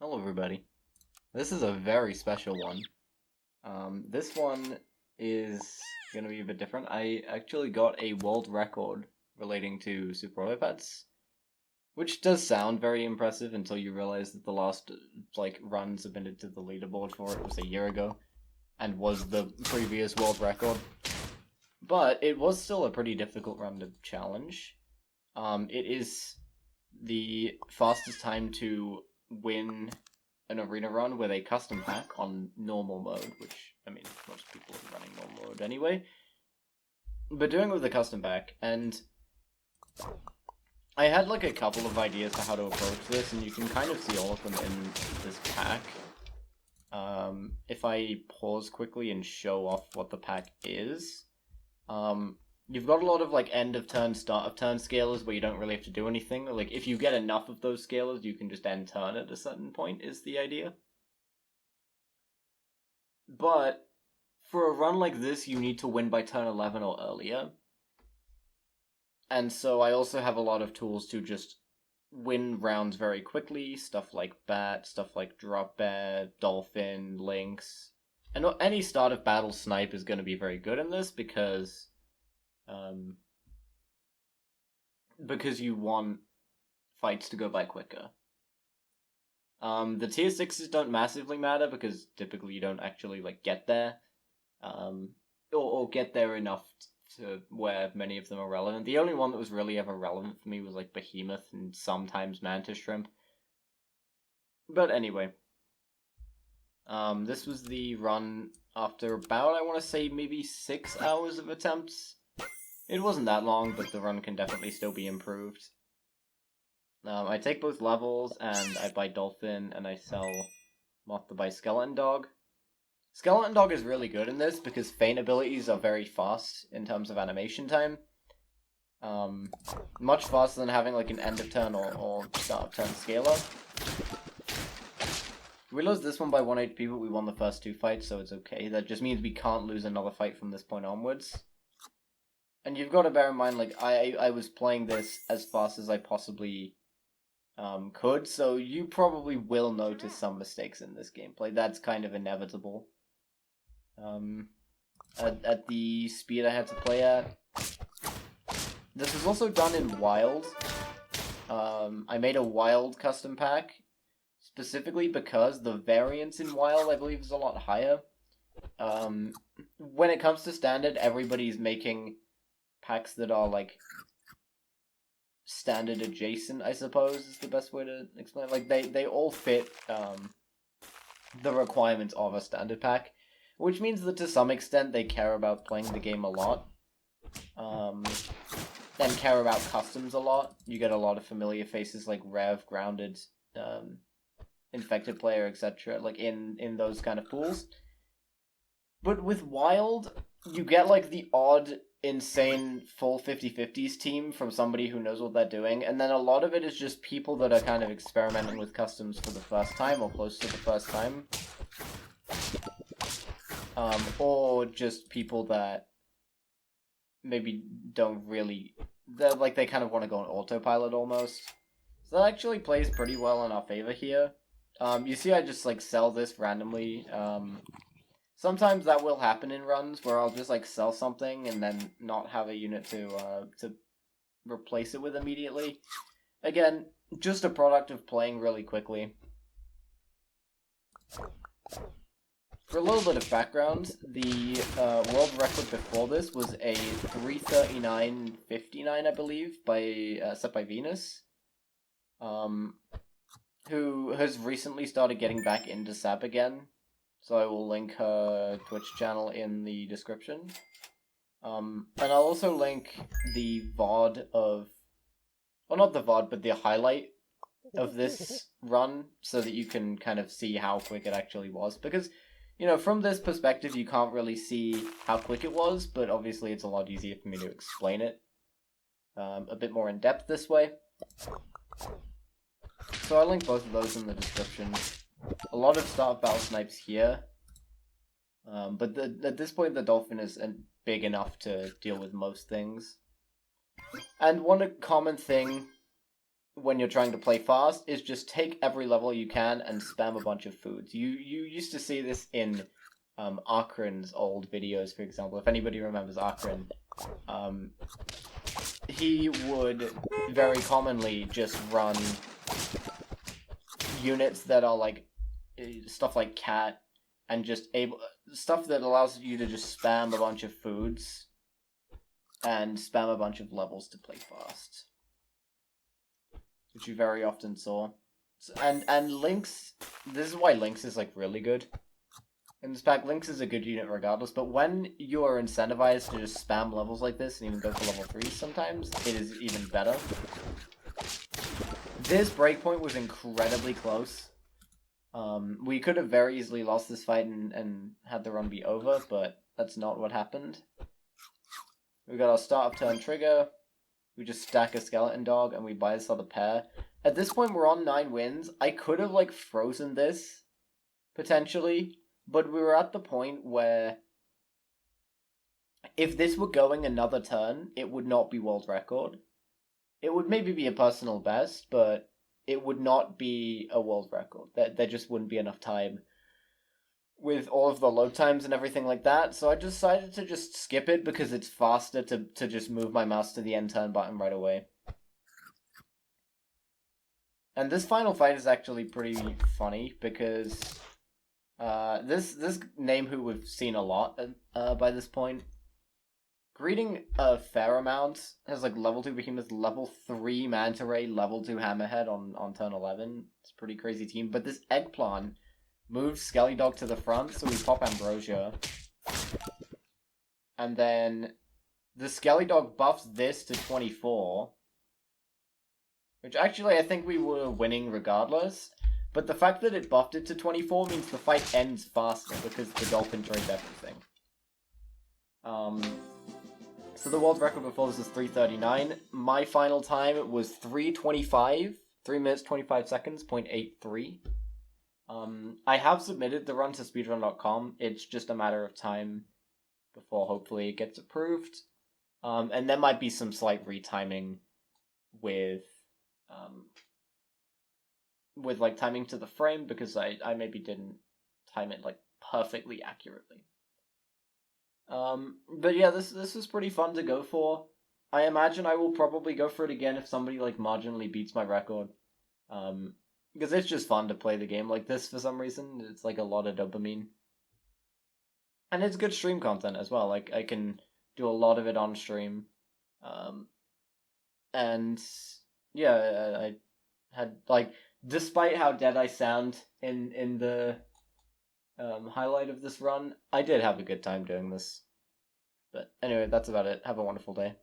Hello, everybody. This is a very special one. This one is gonna be a bit different. I actually got a world record relating to Super Mario Pets, which does sound very impressive until you realize that the last run submitted to the leaderboard for it was a year ago, and was the previous world record. But it was still a pretty difficult run to challenge. It is the fastest time to win an arena run with a custom pack on normal mode, which, I mean, most people are running normal mode anyway. But doing it with a custom pack, and I had like a couple of ideas for how to approach this, and you can kind of see all of them in this pack. If I pause quickly and show off what the pack is, you've got a lot of like end of turn, start of turn scalers where you don't really have to do anything. Like if you get enough of those scalers, you can just end turn at a certain point is the idea. But for a run like this, you need to win by turn 11 or earlier. And so I also have a lot of tools to just win rounds very quickly. Stuff like Bat, stuff like Drop Bear, Dolphin, Lynx. And any start of battle snipe is going to be very good in this um, because you want fights to go by quicker. The tier 6s don't massively matter because typically you don't actually like get there. Or get there enough to where many of them are relevant. The only one that was really ever relevant for me was like Behemoth and sometimes Mantis Shrimp. But anyway, this was the run after about, I want to say, maybe 6 hours of attempts. It wasn't that long, but the run can definitely still be improved. I take both levels, and I buy Dolphin, and I sell Moth to buy Skeleton Dog. Skeleton Dog is really good in this because feint abilities are very fast in terms of animation time. Much faster than having like an end of turn or start of turn scaler. We lost this one by 1 HP, but we won the first 2 fights, so it's okay. That just means we can't lose another fight from this point onwards. And you've got to bear in mind, like, I was playing this as fast as I possibly could, so you probably will notice some mistakes in this gameplay. That's kind of inevitable. At the speed I had to play at. This was also done in Wild. I made a Wild custom pack, specifically because the variance in Wild, I believe, is a lot higher. When it comes to Standard, everybody's making packs that are, like, standard adjacent, I suppose, is the best way to explain it. Like, they all fit, the requirements of a standard pack, which means that to some extent they care about playing the game a lot, and care about customs a lot. You get a lot of familiar faces like Rev, Grounded, Infected Player, etc., like in those kind of pools. But with Wild, you get like the odd insane full 50-50s team from somebody who knows what they're doing, and then a lot of it is just people that are kind of experimenting with customs for the first time or close to the first time. Or just people that maybe don't really, they kind of want to go on autopilot almost. So that actually plays pretty well in our favor here. You see I just like sell this randomly. Sometimes that will happen in runs where I'll just like sell something and then not have a unit to replace it with immediately. Again, just a product of playing really quickly. For a little bit of background, the world record before this was a 3:39:59, I believe, set by Venus, who has recently started getting back into SAP again. So I will link her Twitch channel in the description. And I'll also link the VOD of, well, not the VOD, but the highlight of this run so that you can kind of see how quick it actually was. Because, you know, from this perspective, you can't really see how quick it was, but obviously it's a lot easier for me to explain it a bit more in depth this way. So I'll link both of those in the description. A lot of start battle snipes here, but at this point the Dolphin is big enough to deal with most things. And one common thing when you're trying to play fast is just take every level you can and spam a bunch of foods. You used to see this in Akron's old videos, for example. If anybody remembers Akron, he would very commonly just run units that are like stuff like cat and just stuff that allows you to just spam a bunch of foods and spam a bunch of levels to play fast, which you very often saw. And Lynx, this is why Lynx is like really good in this pack. Lynx is a good unit regardless, but when you are incentivized to just spam levels like this and even go for level 3 sometimes, it is even better. This breakpoint was incredibly close. We could have very easily lost this fight and had the run be over, but that's not what happened. We got our start of turn trigger. We just stack a skeleton dog and we buy this other pair. At this point, we're on 9 wins. I could have like frozen this potentially, but we were at the point where if this were going another turn, it would not be world record. It would maybe be a personal best, but it would not be a world record. There just wouldn't be enough time with all of the load times and everything like that, so I decided to just skip it because it's faster to just move my mouse to the end turn button right away. And this final fight is actually pretty funny because this name who we've seen a lot by this point. Greeting a fair amount has like level 2 Behemoth, level 3 Manta Ray, level 2 Hammerhead on turn 11. It's a pretty crazy team. But this Eggplant moves Skelly Dog to the front, so we pop Ambrosia. And then the Skelly Dog buffs this to 24. Which actually I think we were winning regardless. But the fact that it buffed it to 24 means the fight ends faster because the Dolphin drained everything. So the world record before this is 3:39. My final time was 3:25, 3 minutes 25 seconds, 0.83. I have submitted the run to speedrun.com. It's just a matter of time before hopefully it gets approved. And there might be some slight retiming with like timing to the frame because I maybe didn't time it like perfectly accurately. But yeah, this was pretty fun to go for. I imagine I will probably go for it again if somebody like marginally beats my record. Because it's just fun to play the game like this for some reason. It's like a lot of dopamine. And it's good stream content as well. Like I can do a lot of it on stream. And yeah, I had like despite how dead I sound in the highlight of this run, I did have a good time doing this. But anyway, that's about it. Have a wonderful day.